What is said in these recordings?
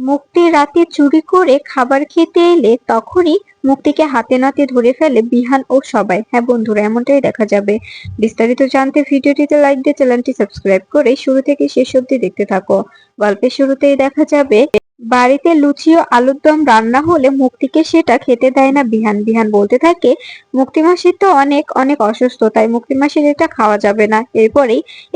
মুক্তি রাতে চুরি করে খাবার খেতে এলে তখনই মুক্তিকে হাতে নাতে ধরে ফেলে বিহান ও সবাই। হ্যাঁ বন্ধুরা, এমনটাই দেখা যাবে। বিস্তারিত জানতে ভিডিওটিতে লাইক দিয়ে চ্যানেলটি সাবস্ক্রাইব করে শুরু থেকে শেষ অবধি দেখতে থাকো। গল্পের শুরুতেই দেখা যাবে বাড়িতে লুচি ও আলুর দম রান্না হলে মুক্তিকে সেটা খেতে দেয় না বিহান। বিহান বলতে থাকে মুক্তি মাসির তো অনেক অনেক অসুস্থ, তাই মুক্তি মাসির এটা খাওয়া যাবে না।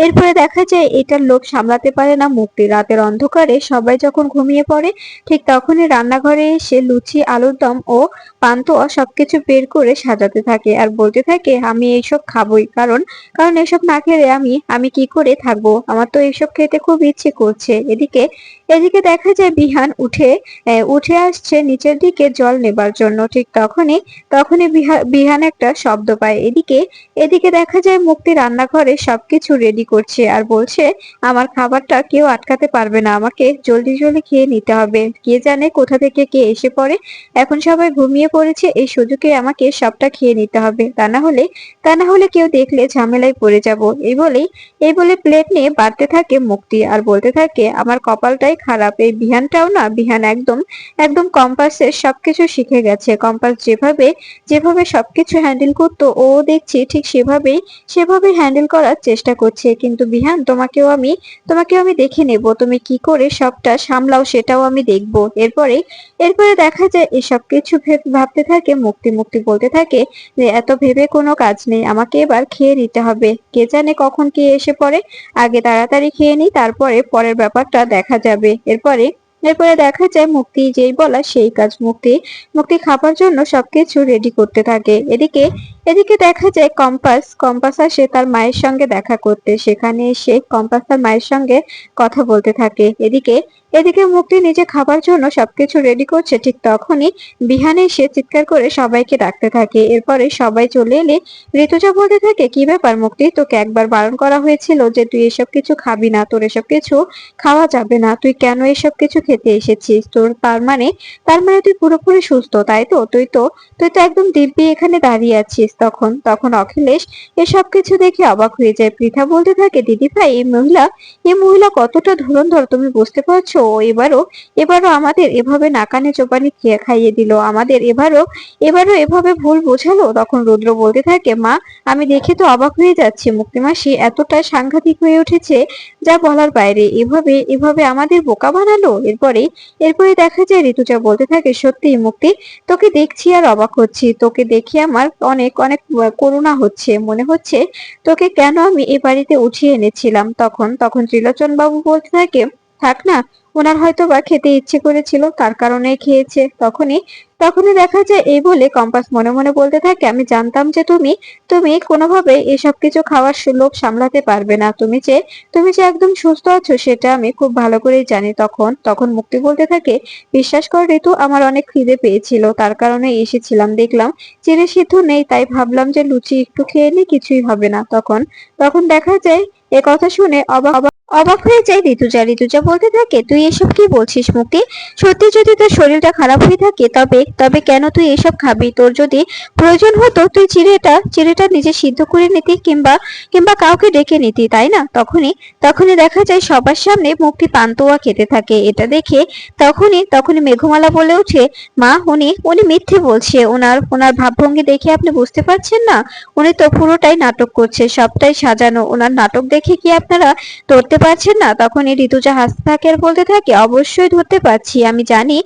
এরপরে দেখা যায় এটার লোভ সামলাতে পারে না মুক্তি। রাতের অন্ধকারে সবাই যখন ঘুমিয়ে পড়ে ঠিক তখনই রান্নাঘরে এসে লুচি আলুর দম ও পান্তুয়া সবকিছু বের করে সাজাতে থাকে আর বলতে থাকে আমি এইসব খাবোই, কারণ কারণ এসব না খেলে আমি আমি কি করে থাকবো, আমার তো এইসব খেতে খুব ইচ্ছে করছে। এদিকে এদিকে দেখা যায় বিহান উঠে আসছে নিচের দিকে জল নেবার জন্য। ঠিক তখনই তখনই বিহান একটা শব্দ পায়। এদিকে এদিকে দেখা যায় মুক্তি রান্নাঘরে সবকিছু রেডি করছে আর বলছে আমার খাবারটা কেউ আটকাতে পারবে না, আমাকে জলদি জলদি খেয়ে নিতে হবে। কে জানে কোথা থেকে কে এসে পড়ে, এখন সবাই ঘুমিয়ে পড়েছে, এই সুযোগে আমাকে সবটা খেয়ে নিতে হবে, তা না হলে কেউ দেখলে ঝামেলায় পড়ে যাব। এই বলে প্লেট নিয়ে বাড়তে থাকে মুক্তি আর বলতে থাকে আমার কপালটাই খারাপ। এই বিহানটাও না, বিহান একদম একদম কম্পাসের সবকিছু শিখে গেছে। কম্পাস যেভাবে যেভাবে সবকিছু হ্যান্ডেল করতো ও দেখছি ঠিক সেভাবেই হ্যান্ডেল করার চেষ্টা করছে। কিন্তু বিহান তোমাকেও আমি দেখে নেব, তুমি কি করে সবটা সামলাও সেটাও আমি দেখবো। এরপরে দেখা যায় এসব কিছু ভাবতে থাকে মুক্তি। মুক্তি বলতে থাকে যে এত ভেবে কোনো কাজ নেই, আমাকে এবার খেয়ে নিতে হবে, কে জানে কখন কে এসে পড়ে, আগে তাড়াতাড়ি খেয়ে নিই, তারপরে পরের ব্যাপারটা দেখা যাবে। এরপরে দেখা যায় মুক্তি যেই বলা সেই কাজ। মুক্তি খাবার জন্য সবকিছু রেডি করতে থাকে। এদিকে এদিকে দেখা যায় কম্পাস আসে তার মায়ের সঙ্গে দেখা করতে। সেখানে এসে কম্পাস তার মায়ের সঙ্গে কথা বলতে থাকে। এদিকে এদিকে মুক্তি নিজে খাবার জন্য সবকিছু রেডি করছে। ঠিক তখনই বিহান এসে চিৎকার করে সবাইকে ডাকতে থাকে। এরপরে সবাই চলে এলে ঋতুজা বলতে থাকে কি ব্যাপার মুক্তি, তোকে একবার বারণ করা হয়েছিল যে তুই এসব কিছু খাবি না, তোর এসব কিছু খাওয়া যাবে না, তুই কেন এসব কিছু খেতে এসেছিস? তোর তার মানে তুই পুরোপুরি সুস্থ তাই তো? তুই তো একদম দিব্যি এখানে দাঁড়িয়ে আছিস। তখন অখিলেশ এসব কিছু দেখে অবাক হয়ে যায়। পৃথা বলতে থাকে দিদি ভাই, এই মহিলা কতটা ধুরন্ধর তুমি বুঝতে পারছো? ও এবারও আমাদের এভাবে নাকানে চোবানি খাইয়ে দিল, আমাদের এবারও এভাবে ভুল বোঝালো। তখন রুদ্র বলতে থাকে মা, আমি দেখে তো অবাক হয়ে যাচ্ছি, মুক্তিমাসি এতটা সাংঘাতিক হয়ে উঠেছে যা বলার বাইরে। এভাবে আমাদের বোকা বানালো। এরপরে দেখা যায় ঋতুজা বলতে থাকে সত্যি মুক্তি, তোকে দেখছি আর অবাক হচ্ছি, তোকে দেখে আমার অনেক অনেক করুণা হচ্ছে, মনে হচ্ছে তোকে কেন আমি এ বাড়িতে উঠিয়ে এনেছিলাম। তখন ত্রিলোচন বাবু বলতে থাকে থাক না, ওনার হয়তো বা খেতে ইচ্ছে করেছিল তার কারণেই খেয়েছে। তখনই দেখা যায় এই বলে কম্পাস মনে মনে বলতে থাকে আমি জানতাম যে তুমি কোনোভাবে এসব কিছু খাওয়ার লোভ সামলাতে পারবে না, তুমি যে একদম সুস্থ আছো সেটা আমি খুব ভালো করেই জানি। তখন মুক্তি বলতে থাকে বিশ্বাস কর ঋতু, আমার অনেক খিদে পেয়েছিল, তার কারণে এসেছিলাম, দেখলাম চিড়ে সিদ্ধ নেই, তাই ভাবলাম যে লুচি একটু খেয়ে নি, কিছুই হবে না। তখন দেখা যায় এ কথা শুনে অবাক হয়ে যায় ঋতুজা। ঋতুজা বলতে থাকে তুই এসব কি বলছিস মুক্তি? সত্যি যদি তোর শরীরটা খারাপ হয়ে থাকে তবে তবে কেন তুই এসব খাবি? তোর যদি প্রয়োজন হতো তুই চিড়েটা নিজে সিদ্ধ করে নিতি, কিংবা কিংবা কাউকে ডেকে নিতি, তাই না? তখনই দেখা যায় সবার সামনে মুক্তি পান্তুয়া খেতে থাকে। এটা দেখে তখনই মেঘমালা বলে ওঠে মা, উনি মিথ্যে বলছে, ওনার ভাবভঙ্গি দেখে আপনি বুঝতে পারছেন না? উনি তো পুরোটাই নাটক করছে, সবটাই সাজানো, ওনার নাটক দেখে কি আপনারা ধরতে পারছেন না? তখনই ঋতুজা হাসতে থাকে আর বলতে থাকে অবশ্যই ধরতে পারছি, আমি জানি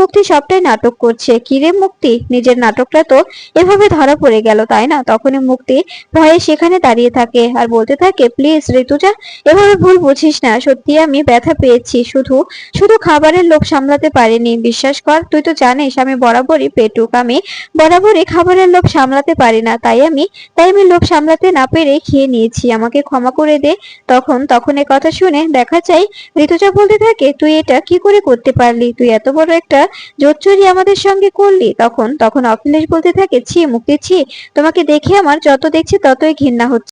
মুক্তি সবটাই নাটক করছে। কিরে মুক্তি, নিজের নাটকটা তো এভাবে ধরা পড়ে গেল, তাই না? তখনই মুক্তি ভয়ে সেখানে দাঁড়িয়ে থাকে আর বলতে থাকে প্লিজ ঋতুজা, এভাবে ভুল বুঝিস না, সত্যি আমি ব্যথা পেয়েছি, শুধু শুধু খাবারের লোভ সামলাতে পারিনি, বিশ্বাস কর, তুই তো জানিস আমি বরাবরই পেটুক, আমি বরাবরই খাবারের লোভ সামলাতে পারি না, তাই আমি লোভ সামলাতে না পেরে খেয়ে নিয়েছি, আমাকে ক্ষমা করে দে। তখন এ কথা শুনে দেখা যায় ঋতুজা বলতে থাকে তুই এটা কি করে করতে পারলি? তুই এত বড় একটা জোচ্চুরি আমাদের সঙ্গে করলি। তখন অখিলেশ বলতে থাকে ছি মুক্তি ছি, তোমাকে দেখে আমার যত দেখছি ততই ঘৃণা হচ্ছে।